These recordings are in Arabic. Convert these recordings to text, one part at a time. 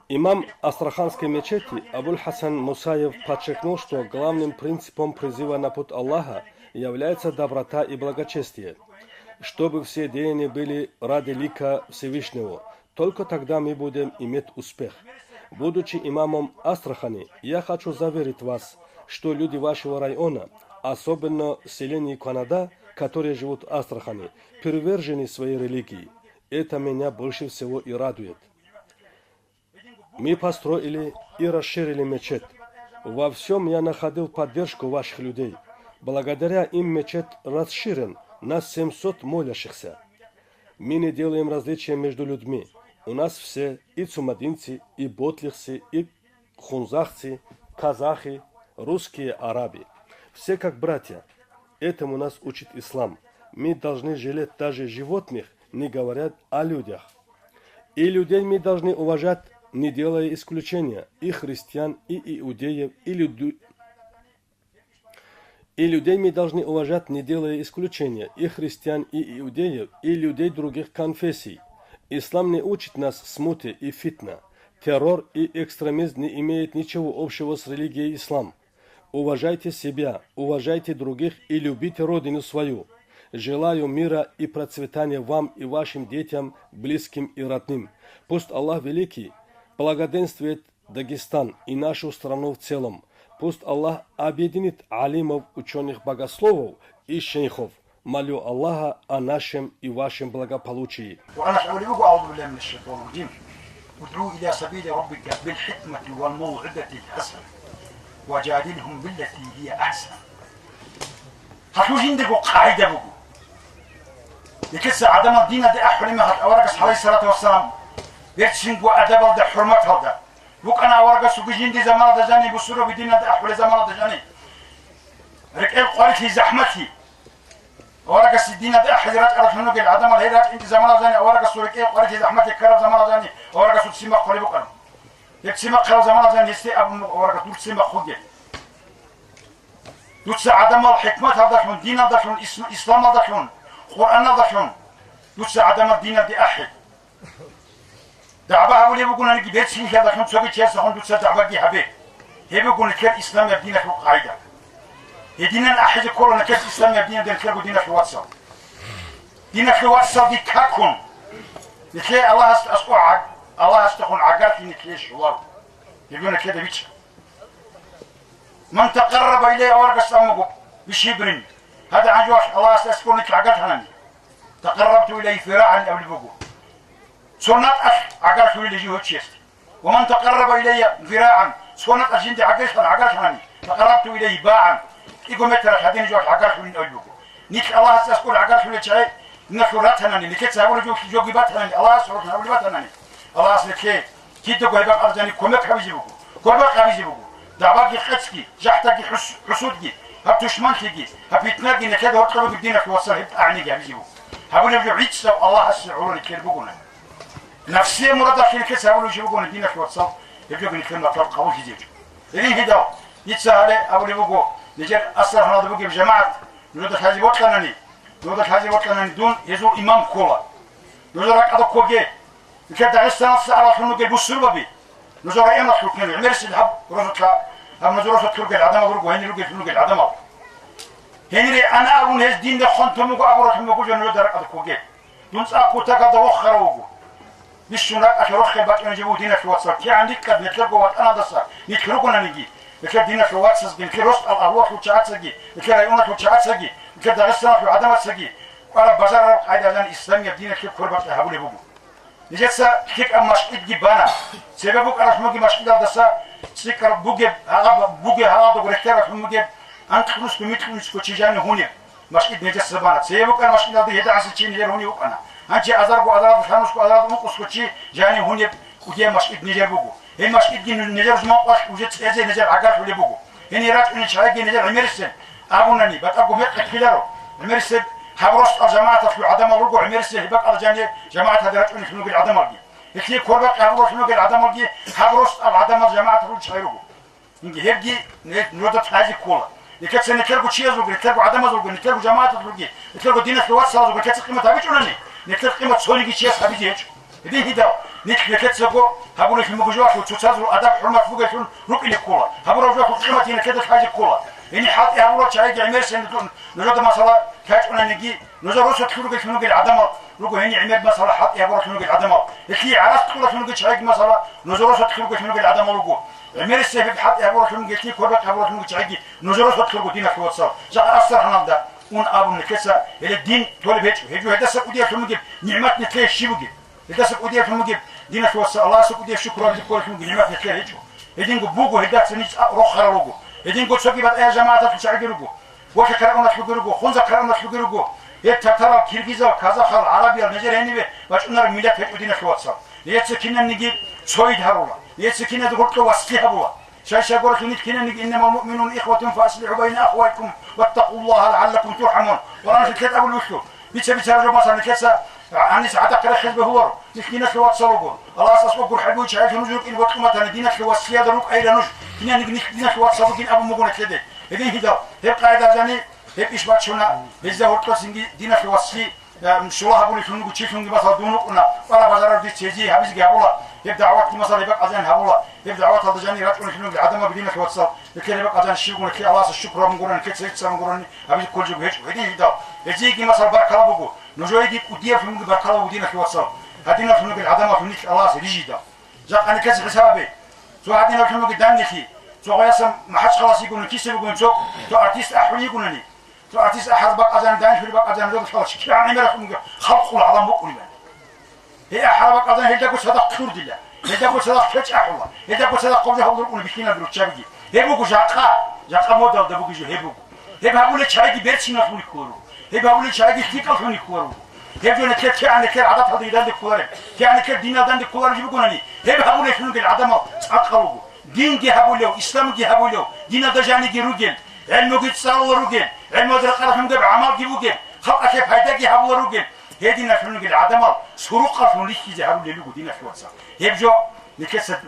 Имам Астраханской мечети Абуль-Хасан Мусаев подчеркнул, что главным принципом призыва на путь Аллаха является доброта и благочестие, чтобы все деяния были ради лика Всевышнего. Только тогда мы будем иметь успех. Будучи имамом Астрахани, я хочу заверить вас, что люди вашего района, особенно селения Канада, которые живут в Астрахани, привержены своей религии. Это меня больше всего и радует. Мы построили и расширили мечеть. Во всем я находил поддержку ваших людей. Благодаря им мечеть расширен на 700 молящихся. Мы не делаем различия между людьми. У нас все и цумадинцы, и ботлихцы, и хунзахцы, казахи, русские, араби. Все как братья. Этому нас учит ислам. Мы должны жалеть даже животных, не говоря о людях. И людей мы должны уважать, не делая исключения, и христиан, и иудеев, и людей мы должны уважать, не делая исключения, и христиан, и иудеев, и людей других конфессий. Ислам не учит нас смуте и фитна. Террор и экстремизм не имеют ничего общего с религией ислам. Уважайте себя, уважайте других и любите родину свою. Желаю мира и процветания вам и вашим детям, близким и родным. Пусть Аллах Великий благоденствует Дагестан и нашу страну в целом. Пусть Аллах объединит алимов, ученых, богословов и шейхов. Молю Аллаха о нашем и вашем благополучии. ادعو إلى سبيل ربك بالحكمة والموعظة الحسنة وجادلهم بالتي هي أحسن. هتوجين دقو قاعدة بقو. لكسا عدم الدين دي أحلمي هات أورقس عليه الصلاة والسلام. بيرتشين بو أدب ده حرمت هذا. بوك أنا أورقس وجين دي زمان دجاني بسورة بدين ده أحول زمان دجاني. ركيب قالت هي زحمتي. أورقس الدين ده حجرات أرد منو قل عدم الهيرات أنت زمان دجاني أورقس ركيب قالت هي زحمتي كرب زمان دجاني. أورقس تسمع قلي بكرم. يكسمع كرب زمان دجاني يستي أبو أورقس دول تسمع خودي. دوتس عدم الحكمة هذا من دين هذا من إسلام هذا من قرآن هذا من دوتس عدم الدين دي أحد. دعبة أولي بقول أنا جبت شيء هذا من سوي شيء سهون دوتس دعبة دي حبي. هي بقول كل إسلام يبدينا في قاعدة. يدينا الأحد كلنا كل إسلام يبدينا ده كل دينا في واتساب. دينا في واتساب دي كاكون. نتلاقي الله أسقع الله أستخون عقارك نتلاقي شوار. يقولون كده بيتش. من تقرب إليه أورقس أمه بشبر هذا عن جوش الله أستذكر لك عقلت هناني تقربت إليه فراعا أو لبقو سنة عقلت إليه جهود شيست ومن تقرب إليه فراعا سنة أجند عقلت هناني تقربت إليه باعا يقول مترك هذين جوش عقلت إليه أو لبقو نيك الله أستذكر عقلت إليه شيء نكرات هناني لكي تسابر جوش جوجبات هناني الله أستذكر هناني هناني الله أستذكر كي تقول هبقى أرجاني كمك هبيجي بقو كمك هبيجي بقو دعواقي خدسكي جحتاقي حسودكي هب تشمنكي هب يتناقي نكاد ورقبه بدينك وصل هب أعنيقي هبيجيبو هبو نبجو عيدسا الله أسعولي كيربقونا نفسي مرادة في الكيس هبو نجيبقونا دينك وصل يبجو بنكلم مطلب قول جديد إذن هداو يتسا هالي أبو نبقو نجير أصلا هناضي بقي بجماعة نودك هذه وطلناني دون يزول إمام كولا نودك هذا كوغي نكاد دعيستان السعر الحنو قيبو السربة نزور أيام الحكمين عمرس الحب رفضها هم نزور فترك العدم ورجو هني رجو فلوج العدم هني أنا أقول هذا الدين ده خنتم وجو أبو رحمة وجو جنود درك أدكوجي دون سأكو تكاد وخر وجو بالسنة أخير خير بات نجيبو دينا في واتساب كي عندك كد نتلقوا وات أنا دسا نتكلمنا نجي نكاد دينا في واتساب بنكروس الأروح وتشات سجي نكاد يومك وتشات سجي نكاد درسنا في عدم سجي وأنا بزار عيد الآن الإسلام يدينا كيف كربات هبولي بوجو نجسا كيك أمشيد جبانا سببك أنا شموجي مشيد هذا سا سكر بوجب هذا تقولكتر شموجي أنت خلص بميتكونس كوتشيجان هوني مشيد نجسا بنا سببك أنا مشيد هذا يدا عسى نجار هوني وأنا أنت أزار خانوس أزار مقص كوتشي جاني هوني وجي مشيد نجار بوجو هي مشيد جن نجار زمان قاش وجت أزي نجار عقار ولا بوجو هني رات إن شاي نجار عمرسن أبونني بتأكل ميت كفيلارو عمرسن حبرص الجماعة في عدم الرجوع عمرس هبك الجاني جماعة هذا رجل في نقول عدم الجي يكفي كوربك حبرص في نقول عدم الجي حبرص العدم الجماعة رجل شايرو نجي هبجي نودت هذه كولا يكتس نكرجو شيء زوج نكرجو عدم زوج نكرجو جماعة زوج نكرجو دين في واتس زوج كتس قيمة هبيج ولا نكرجو قيمة سوني شيء هبيج هيج دي هدا نيك لكتسبو هبول في مجوات وتسازو أدب حرمة فوقشون ركن كولا هبول رجوا قيمة هنا كده حاجة كولا إني حاط هبول شيء عمير سندون نجود مثلا كاتونا نجي نجود رسول كلو شنو قال عدم رجوا هني عمير مثلا حط هبول شنو قال عدم اللي عرفت كل شنو قال شيء مثلا نجود رسول كلو شنو قال عدم رجوا عمير السيف حط هبول شنو قال كي كوربت هبول شنو قال شيء نجود رسول كلو دينا في واتساب جاء أثر هنالدا ون أبو نكسة إلى الدين تولي بيت هجوا هذا سكودية شنو قال نعمت نتلي شيء بقى هذا سكودية شنو قال دينا في واتساب الله سكودية شكرا لكل شنو قال نعمت نتلي هجوا هدين بوجو هدات سنيس روح خرلوجو هدين قلت سوكي بعد أي جماعة تشعجلوجو وش كلامنا تقولوجو خنزة كلامنا تقولوجو يتترى كيرغيزا وكازاخ العربية النيجيرية هني باش نار ميلاد هدينا في واتساب يتسكينا نجيب سويد هرولا يتسكينا دقولك واسكي هرولا شايشة قولك نتكينا نجي إنما المؤمنون إخوة فأصلحوا بين أخويكم واتقوا الله لعلكم ترحمون ورانا في الكتاب أقول وشو بيتسابيتها مثلا كذا عني ساعات كذا خذ بهور نحكينا في واتساب الله أساس بقول حبوي شايف نجوك إن وقت ما تندينا في واتساب روك أي لنوش كنا نحكينا في واتساب كنا أبو مقولة كده إذن هذا هي قاعدة زاني هي إشبات شونا إذا وقت سنجي دينا في واتساب شلاه أقول لك نقول شيء نقول مثلا دونوكنا ولا بازار دي تيجي هبيز جابولا يبدأ عوات مثلا يبقى أذان هبولا يبدأ عوات هذا جاني راتون شنو عدم بدينا في واتساب لكن يبقى أذان شيء يقول لك الله الشكر مقولنا كده سيد مقولنا هبيز كل جو هيك إذن هذا يجي مثلا بركلا بقول نجوي دي كوديا في مقول بركلا ودينا في واتساب هدينا في نقول عدم في نيك الله سيجيدا جاء أنا كذا حسابي سو هدينا في نقول داني في سو غياسم ما حدش خلاص يقولون كيس يقولون سو أرتيست أحوي يقولوني تو أرتيست أحد بق أذان دانش في بق أذان زود خلاص كي يعني مرة خلق العالم مقولي هي أحد بق أذان هيدا قصة كرد الله هيدا قصة كتش أحولا هيدا قصة قبله هقول لكم بيشينا بروتشابي هي بقول جاكا موديل ده بقول جو هي بقول لك شايفي بيرسينا فوني كورو هي بقول لك شايفي تيكال فوني كورو هي بقول لك كي يعني كي عادات هذه يدان دكولار كي يعني كي دين يدان دكولار يبقونني هي بقول لك شنو العدم أقلبه دين جه هقوله إسلام جه هقوله دين ده جاني جروجل علم قد صار رجل علم قد رقم جب عمل جبوجل خلق كيف هيدا جه هقول رجل هي دين شنو العدم سروق شنو ليش جه هقول له دين شو وصل هي بجو نكسر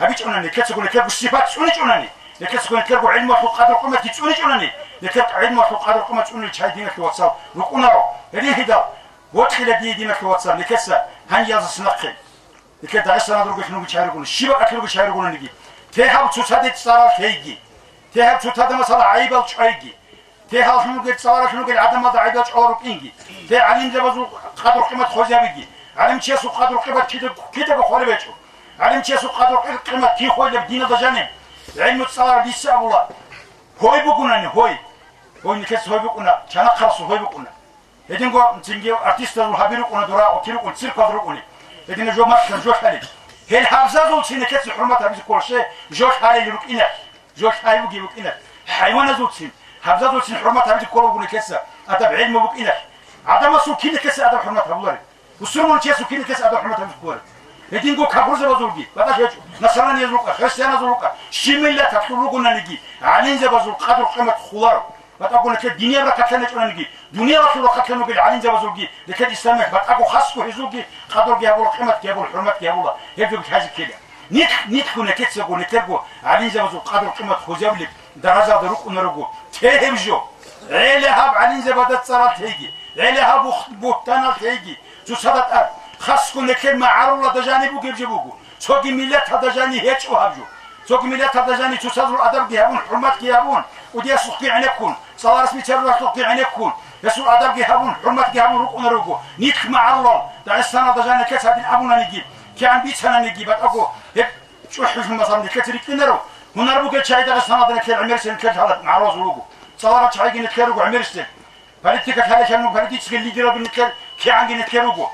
هبيش أنا نكسر نكسر الصفات شنو نجونني نكسر نكسر علم وقدر قمة شنو نجونني نكسر علم وقدر قمة شنو نجحي دين شو وصل نقولنا هذه هيدا وادخل دين شو وصل نكسر هنجاز سنقل نكسر عشان نضرب شنو بيشارك يقول الشباب أكلوا بيشارك يقول نجي تهاب تصادق صار شيء تهاب تصادق مثلا عيب شيء تهاب شنو قلت صار شنو قل عدم هذا عيب شعورك إنجي تعلم زبزو قدر قمة خوجة بيجي علم شيء سوق قدر قمة كده بخوله بيشو علم شيء سوق قدر قمة كي خوله بدينا دجانم علم تصار لسه الله هوي بقولنا هوي نكسر هوي بقولنا كنا خلاص هوي بقولنا إذن قو نتنجي أرتيست الهابيرو قلنا دراء وكيلو قلنا سير قدر قلنا إذن جو ما كان جو حالي هي الحافظة دول سين كسر حرمتها بيز كل شيء جو حالي يروك إنك جو حالي بيجي يروك إنك حيوان دول سين حافظة دول سين حرمتها بيز كل قلنا كسر أدب علم بوك إنك عدم سو كين كسر أدب حرمتها بولاري والسرمون كسر كين كسر أدب حرمتها بيز كولاري إذن قو كابوزة بزولجي بدأ يجو نصراني يزولك خريستيان يزولك شميلة تقولوا قلنا نجي علين زبزول قدر قيمة خلارو بتقول لك الدنيا ركعتنا نجوا نجي دنيا رسول ركعتنا نقول علين زبزولجي لك الإسلام بتقول خاصه هزولجي قدر جابوا القيمة جابوا الحرمة جابوا يبدو بحاجة كده نيت كنا كتسبوا نترجوا علين زبزول قدر قيمة خزابلك درجة دروك ونرجو تهم جو عليها علين زبادة صارت هيجي عليها بوتانا هيجي شو صارت خاص كنا كلمة عرولا دجاني بوجبوجو سوق ميلات هذا جاني هيك وهابجو سوق ميلات هذا جاني تصدر أدب جهابون حرمات جهابون ودي سوقي عنكون صار رسمي ترى سوقي عنكون يسوق أدب جهابون حرمات جهابون ركون ركو نيك مع الله ده السنة ده جاني كتر هذين أبونا نجيب كان بيت سنة نجيب أقول هيك شو حجم مثلا كتر كنرو هنربو كتشاي ده السنة ده نكير عمر سن كتر هذا مع راس ركو صار كتشاي نكيرو عمر سن فلتك هذا كانوا فلتك تسجل جرا بنكير كيان نكيرو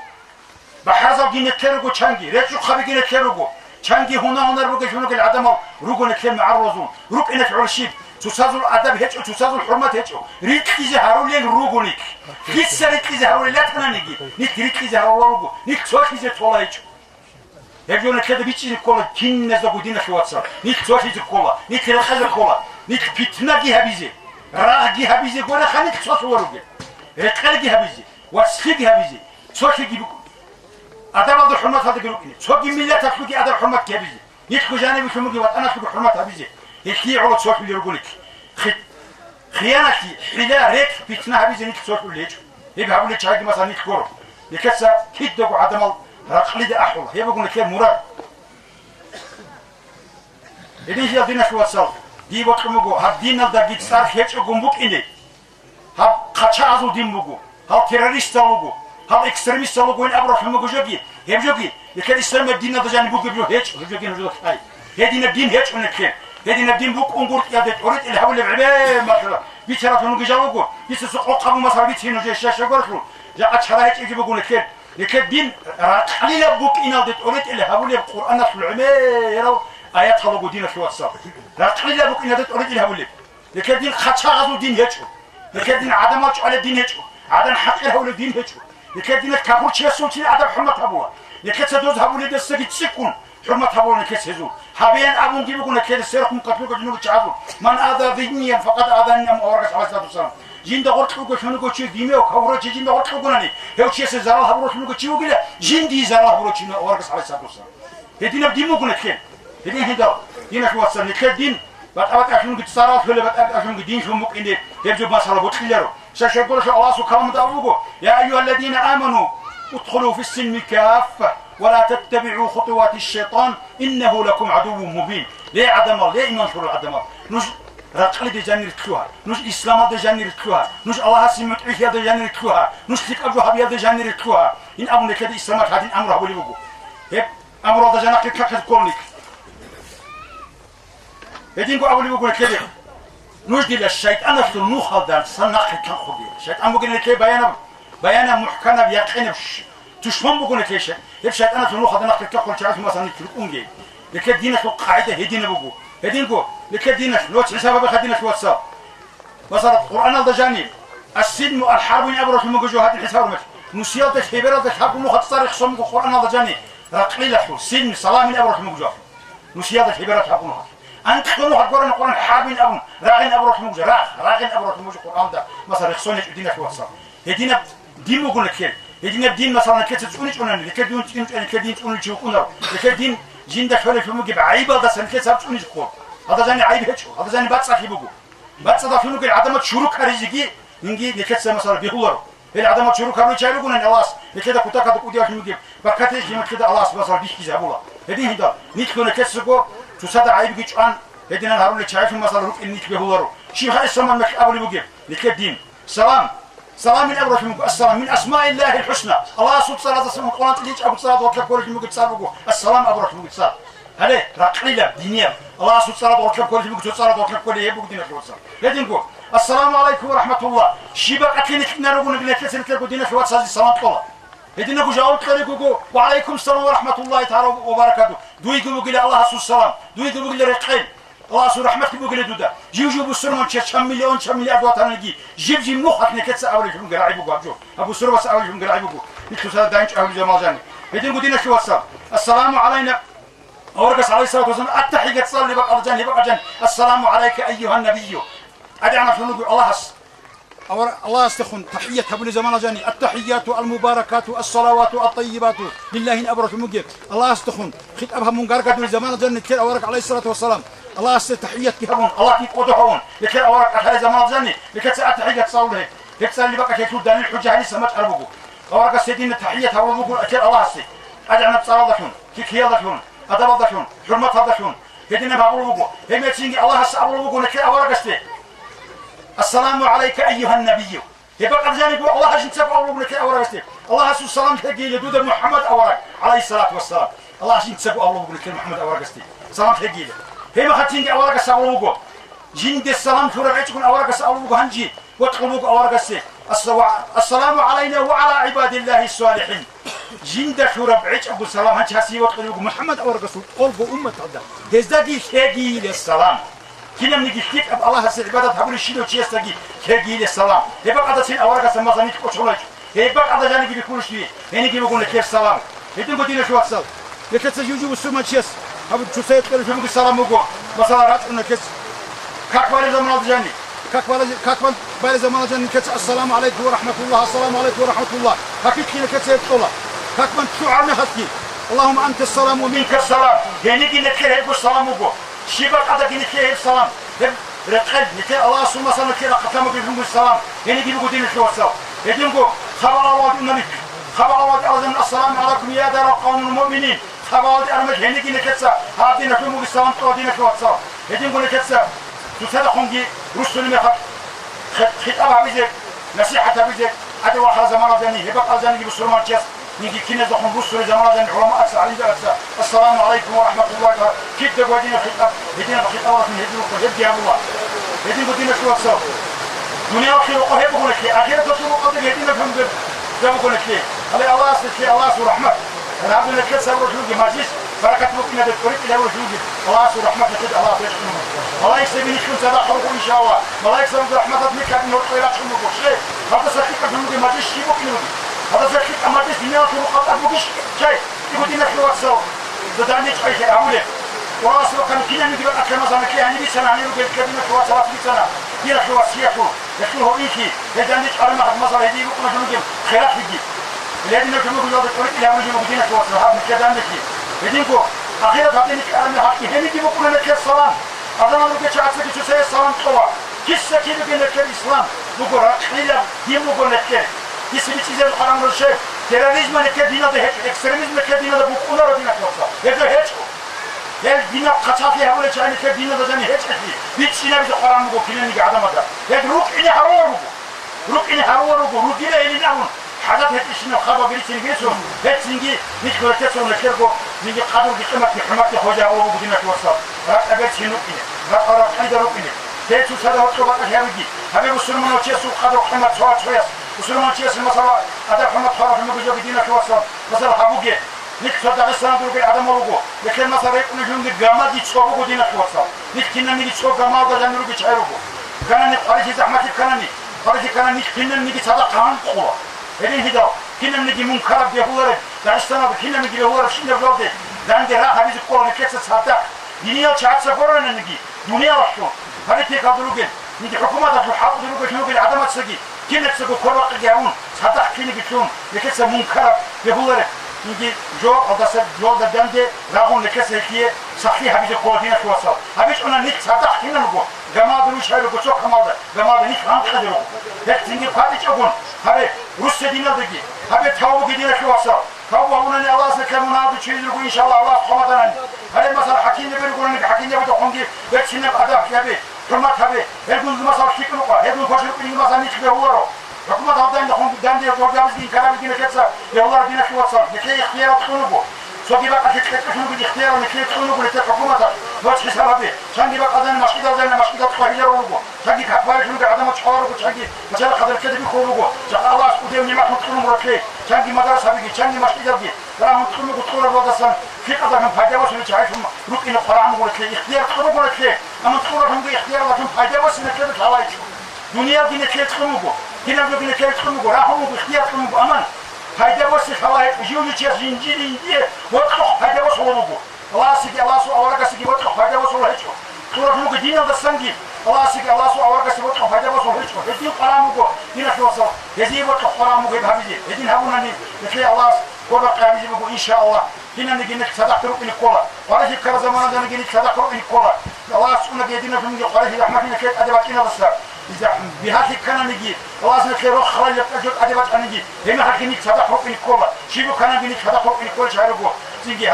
بحرزة نكيرو كشانجي رجع خبيج نكيرو شانجي هنا ربك شنو قال عدم ركن كلمة عروزون رك إنك عرشيب تسازل أدب هيك تسازل حرمة هيك ريت يزهروا لين ركنك ريت سرت يزهروا لا تنانيجي نيت ريت يزهروا ركو نيت سوق يزهروا هيك يبيون كذا بيجي الكولا كين نزقوا دينا في واتساب نيت سوق الكولا نيت رخز الكولا نيت بيتنا جي هبيزي راه جي هبيزي قولا خليك سوق ورقة رتقل جي هبيزي واتسلي جي هبيزي سوق جي أدب هذا حرمة هذا جروكني سوق ملة تخلقي أدب حرمة كبيزة يدخل جانب في مجيء وأنا أخلق حرمة هبيزة يحكي على سوق اللي يقولك خيانتي حلا ريك بيتنا هبيزة نيك سوق اللي يجوا يبقى هقول لك شيء مثلا نيك كورو يكسر كيد دقوا عدم رقلي ده أحول هي بقول لك مراد إذن هي دينك وصل دي وقت مجو هاد دين الدا جيت صار هيك جنبك إني هاد قطعوا دين مجو هاد تيروريست مجو هاد إكستريميست مجو إن أبرح مجو جوجي هم جوجي لكن الإسلام الدين الدا جاني بوك بيو هيك جوجي نجوا هاي هدين الدين هيك من الكل هدين الدين بوك أنقول يا دت أريد اللي حول العباد مثلا بيشرف مجو جاوجو بيسسق قبل ما صار بيتينو جي الشاشة قرصوا جاء أشهر هيك يجي بقول الكل لكن دين قليل بوك إن دت أريد اللي حول القرآن في العمير آيات خلقوا دين في واتساب لا تقليل أبوك إن هذا تريد لها ولا لكن دين خطأ دين هيجو لكن دين عدم وجه على دين هيجو عدم حقها ولا دين هيجو لكن دين كابور شيء سوتي عدم حرمة أبوها لكن تدوز هبول يد السجد سكون حرمة أبوها لكن سهزو حبيان أبون جيبوا كنا كده سيركم قتلوا جنوب الشعب من آذى ذنيا فقد آذاني أم أورجس عليه الصلاة والسلام جين ده قرط لقوا شنو قلت ديمي وكورة جين ده قرط لقوا نني هو شيء سزارة هبول شنو قلت شو كده جين دي زارة هبول شنو أورجس عليه الصلاة والسلام هدينا بديمو كنا كده هدين هدا دينك وصل لك الدين بتعبت عشان بتصارف ولا بتعبت عشان دين شو ممكن إني يبجو ما صار بتخيلوا شاشقول شو الله سبحانه وتعالى يا أيها الذين آمنوا ادخلوا في السلم كافة ولا تتبعوا خطوات الشيطان إنه لكم عدو مبين ليه عدم الله ليه إيمان شر العدم نج رقلي دجاني ركوها نج إسلام دجاني ركوها نج الله سمت عيها دجاني ركوها نج تك أبو حبيا دجاني ركوها إن أبو نكدي إسلام هذين أمره بولي بقول هب أمره دجانا كذا كونك يدين قو أولي بقول كده نجدي للشيطان في النوخ هذا صنع كان خدي الشيطان بقول لك بيانا محكمة بيقين تشمن بقول لك إيش الشيطان في النوخ هذا نقل كقول تعرف مثلا تلقونجي لك دينك القاعدة هدينا بقول هدين قو لك دينك لو تحسب بخدينك واتساب مثلا القرآن الضجاني السلم الحرب يعبر في مجوهات الحساب مش نسيات الحبيرات الحرب النوخ تصارخ صم القرآن الضجاني رقلي له سلم سلام يعبر في مجوهات نسيات الحبيرات الحرب النوخ أنت تقولوا القرآن القرآن حابين أبون راعين أبروك موجة راعين أبروك موجة القرآن ده مثلا يخصون يدينا في وصل يدينا دين مقول لك يدينا بدين مثلا كذا تقولي تقولنا لكدين تقولنا لكدين تقولنا تشوفونا لكدين جين ده حول في موجة عيبة ده سنة كذا تقولي تقول هذا زاني عيب هتشو هذا زاني بتصحي بقول بتصحي في موجة عدم تشروك هرجيكي نجي لكذا مثلا بيهولر هل عدم تشروك هرجي يقولون إن الله لكذا كتاك تقولي في موجة بكتير جيم كذا الله مثلا بيحكي زبولا هدين هذا نيجي كذا سكو تصدق عيب كيشان هدينا هارون لشايف مثلا روك إنك بهورو شيء هاي السلام مك أبو لبوجي لكدين سلام من أبرك السلام من أسماء الله الحسنى الله سبحانه وتعالى اسمه القرآن تليج أبو صلاة وكبر المجد صار السلام أبرك المجد صار هذا رقيلة دينية الله سبحانه وتعالى وكبر المجد صار وكبر يبوك دينك وصار هدين قول السلام عليكم ورحمة الله شبك أكلك نروح نقول لك سنة تقول دينك واتساز السلام الله هدينا قول جاول طريقه وعليكم السلام ورحمة الله تعالى وبركاته دوي قول الله السلام دوي قول رقيل الله سبحانه رحمتك بقول دودا جيجو بسرمان كم مليار وطن يجي جيب مخك نكتس أولي في مقرعي بقول جو أبو سر بس أولي في مقرعي بقول نكتسر داينش أولي جمال جاني هدين قدينا شو وصل السلام علينا أورجس عليه الصلاة والسلام التحية تصلي بقى الجن السلام عليك أيها النبي أدعنا في نقول الله استخن تحية هبل زمان جاني التحيات المباركات الصلوات الطيبات لله أبرك المجيب الله استخن خد أبها منقرقة زمان جاني كير أورك عليه الصلاة والسلام الله تحية كهون الله يقودهون لكي أورك على زمان جاني لكي تحية تصلي لكي بقى كي تودان الحجة هذه سمت أربوكو أورك سيدين التحية هبل بقول أكيد الله استي أدعنا بصلاة ذكون كي ذكون أدب ذكون حرمة ذكون هدينا بقول بقول هم يتشيني الله سأقول بقول لكي أورك استي السلام عليك أيها النبي يبقى جانب الله عشان تبقى أولوك أورك الله عشان السلام تجي لدود محمد أورك عليه الصلاة والسلام الله عشان تبقى أولوك محمد أورك سلام تجي له هي ما خدتين أورك سأولوك جند السلام تورك عشان أورك سأولوك هنجي وتقولوك أورك السلام علينا وعلى عباد الله الصالحين جند تورك عش أبو السلام هنجي هسي وتقولوك محمد أورك قلب أمة هذا هزدي تجي للسلام كنا من جديد أب الله سعبادة هقول الشيء وشيء استجي هجي للسلام يبقى هذا شيء أورك سما زنيت كوشولج يبقى هذا جاني بيكون شيء هني كي بقول لك السلام هتين بدينا شو أصل لكن تجيجوا السما شيء هبل شو سيد كل شيء السلام وقو مثلا رات إنه كيس كاكبار زمان جاني كاكبار زمان جاني كيس السلام عليكم ورحمة الله السلام عليكم ورحمة الله هكيد كنا كيس يطلع كاكبار شو عنا هكي اللهم أنت السلام ومنك السلام هني كي نكره السلام وقو شبك هذا كني كيه السلام رقد نتي الله سبحانه وتعالى كي رقتنا بهم السلام يعني كي بقول دين الوصال يدين قو خبر الله إنك خبرات أرزم السلام عليكم يا دار قوم المؤمنين خبرات أرمج هنيجي نكتسا هاتي نكمل بالسلام تودي نكواتسا هدين قول نكتسا تصدقون جي رسول مخ خطاب بيزك نصيحة بيزك أدي واحد زمان زني هبق زني بسلمان كيس نيجي كنا زخم رسول زمان زني علماء أكثر علي أكثر السلام عليكم ورحمة الله وبركاته كيف تقولين خطاب هدين خطاب من هدين وهدي الله هدين قدينا كواتسا دنيا آخر وقهر بقول لك آخر تصور قدر هدين نفهم ده بقول لك على الله سبحانه الله ورحمة أنا عبد الله كيس أول شيء ماجيس بركة ممكن هذا الطريق اللي أول شيء الله ورحمة كده الله بيشكرنا الله يسلمني كل صدق حرقه إن شاء الله الله يسلمك رحمة تدمك هذا النور خيرات شو مقول شيء هذا سكيك أفهمك ماجيس شيء ممكن هذا سكيك ماجيس دنيا آخر وقهر أبوكش شيء يقول لنا شو أكسر بدأني شيء أقوله وراس وكان كنا نقول أكلم زمان كي يعني بيسنا يعني نقول كذي نقول سبعة بيسنا هي نقول سياقه نقول هو إيكي بدأني أرمى مثلا هذي يقول نقول خيرات بيجي لأن نقول يلا الطريق اللي عمله نقول بدينا كوا سبعة كذا نكى بدينكو أخيرا بعدين أرمى حكي هني دي بقول لك السلام أظن نقول شيء أكثر شيء سيء السلام توا كيس كذي بقول لك الإسلام نقول خيلا دي نقول لك كيس بيجي القرآن الشيء terörizm ne dina da ekstremizm ne dina da bu onlara dina yoksa ya da hiç ya dina kaçak ya böyle çayını ke dina da zani hiç sine bize Kur'an bu kilini adamada ya ruh ini haror bu ruh ini haror bu ruh ile elini alın hadat hep işine khaba bir için geçiyor hepsini hiç görete sonra kergo niye kadur gitmek hikmet hoca o bu dina yoksa rak evet şunu ile rak ara hayda ruh ile te şu sada hoca bak ya bir abi Müslüman o çesu kadur hikmet çoğalt çoğalt Müslüman çesu mesela ada hikmet tarafı mı güzel dina yoksa mesela habuge نك صدق السلام تقول عدم وجوه لكن مثلا يكون جنود جماد يتشوفوا قدينا توصل نك كنا نيجي تشوف جماد ولا نروح يشعروا كنا نقارج زحمة كنا نيجي كنا نيجي صدق كمان قوة هذه هدا كنا نيجي منكر بيهورة دارستنا كنا نيجي بيهورة شيء نبلده لأن ده هذه القوة نكتس صدق دنيا شعب سفرنا نيجي دنيا وشون هذه تكادروجين نيجي حكومة الحق دروجين شنو بالعدم تسجي كنا تسجو كرة جاون صدق كنا بيشون نكتس منكر بيهورة نيجي جو أدرس جو دندي راغون لكسر كيه صحيح هبيج قوتنا توصل هبيج أنا نيك صدق هنا نقول جماعة دروش هاي بقول شو كمالة جماعة نيك هم خدروا هيك تيجي قادش أقول هبي روسيا دينا دقي هبي ثاو بدينا توصل ثاو هنا الله سكرنا هذا شيء يقول إن شاء الله الله سبحانه هذا مثلا حكيم يقول يقول إنك حكيم يقول تقولي هيك سنة أداء هبي فرما هبي يقول مثلا شيء كنوقا يقول فاشل كني مثلا نيك بهورو حكومة هذا عندهم دندي وجابس دين كلام دين كذا يلا دين في وصل نكى اختيار تكونوا سوكي بقى كذا شنو بدي اختيار نكى تكونوا بقول حكومة وش حسابه شانجي بقى هذا مشكلة تخير ورجو شانجي كحوار شنو قاعدة متشاور وشانجي مثلا هذا كذا بيخورجو شاء الله سكوتي ما تكونوا مركي شانجي مدرسة بيجي شانجي مشكلة بيجي لا هم تكونوا بودسان في قدر من فايدة وش نشايفهم روك إن القرآن بقول لك اختيار تكونوا بقول لك أما تكونوا هم اختيار لكن فايدة وش نكذا تلاقي دنيا دين كذا تكونوا كنا بقول لك يدخلوا راحوا باختيارهم أمان هيدا بس خلاص يجوا يجي زنجير وتروح هيدا بس هو نقول الله سيجي الله سو أورك سيجي وتروح هيدا بس هو هيجوا تروح نقول دينا بالسنجي الله سيجي الله سو أورك سيجي وتروح هيدا بس هو هيجوا هدي قرآن نقول دينا شو صار هدي وتروح قرآن نقول بهذي هدي هبونا ني لكي الله قرب قابل نقول إن شاء الله دينا نجي نتصدق تروح نقوله ولا شيء كذا زمان ده نجي نتصدق تروح نقوله الله سبحانه دينا في قرآن رحمة نكيت أدبكنا بس إذا بهذه كان نجي لازم كيروح خلاص يبقى أدبات نجي هنا حكيني صدق روح نقوله شيبو كان نجي صدق روح نقول شعره تيجي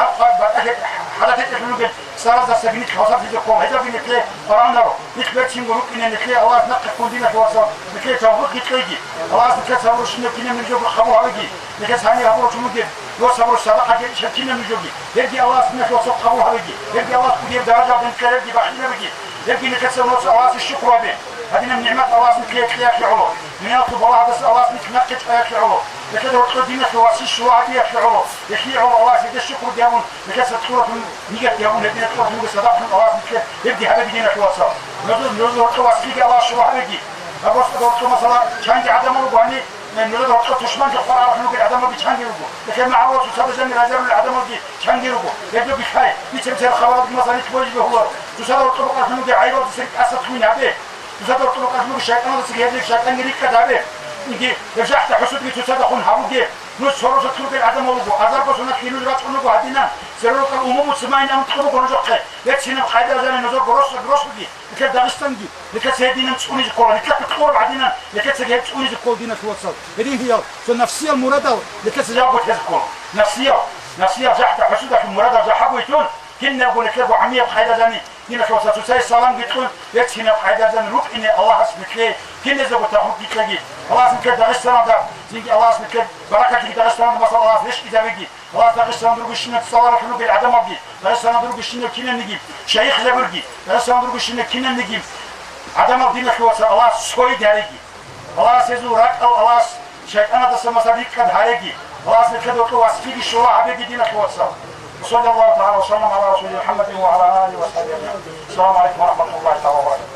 حالات تكنولوجيا صارت السفينة خاصة في القوم هذا في نكلة قرآن نرو نكلة تيجي روح إن نكلة الله نقل كندينا توصل نكلة توقف نكلة الله نكلة صبر شنو كنا من جوب خبوا هذي نكلة ثانية هبوا شو ممكن لو صبر صدق حاجة شكلنا من جوبي يرجع الله سمع توصل خبوا هذي يرجع الله كدير درجة من كلام دي بحنا بيجي يرجع نكلة صبر الله الشكر به هذه من نعمة الله سبحانه وتعالى يعلو من يطلب الله هذا الله سبحانه وتعالى يعلو لكن هو تقدمنا في واسي الشواعد يعلو يعلو الله سيد الشكر ديالهم لكن ستكون نيجت ديالهم الذين تكون من صدقهم الله سبحانه يبدي هذا بدينا في واسا نرد واسي الله الشواعد يجي أبوس تقول مثلا شانجي عدم الواني نرد وقت تشمن جفر على خلوق العدم بيشانجي رجو لكن مع الله سبحانه وتعالى العدم العدم بيشانجي رجو يبدو بخير بيتم خبرات مثلا تواجه هو تصدر طرق خلوق عيبات سك أسد خوين عبيه تصدر طرق خلوق الشيطان سك هذا الشيطان يريك كذابه نجي رجعت حسود بتصدقون هابوجي نوز سروس تلقي العدم ولقو أزرق سنة كينوز رات ونقو هدينا سروق الأمم السماين أم تقرب ونجقه يتسينا بقايدة زين نزور قروس بي لكي داغستان دي لكي سيدينا تسوني زكولا لكي تقرب عدينا لكي تسيجيب تسوني زكول دينا في واتساب هذه هي نفسية المرادة لكي سيجابوا تهزكول نفسية زحت حسودة في المرادة زحبوا يتون كنا نقول لك أبو عمية بقايدة زين هنا في واتساب تساي السلام قلتون يتسينا بقايدة زين روح إني الله اسمك ليه كنا زبط تحب تلاقي الله اسمك داغستان ده زين الله اسمك بركة داغستان ما الله ليش إذا بيجي الله داغستان دروق الشنة تصور كله بالعدم أبدي داغستان دروق الشنة كنا نجيب شيخ زبرجي داغستان دروق الشنة كنا نجيب عدم أبدي لك واتساب الله سوي دارجي الله سيزورك الله شيطان ده سما صديق كد هارجي الله اسمك كده واسفيك الشوا عبيدي دينك واتساب وصلى الله تعالى وسلم على رسول محمد وعلى آله وصحبه أجمعين السلام عليكم ورحمة الله تعالى وبركاته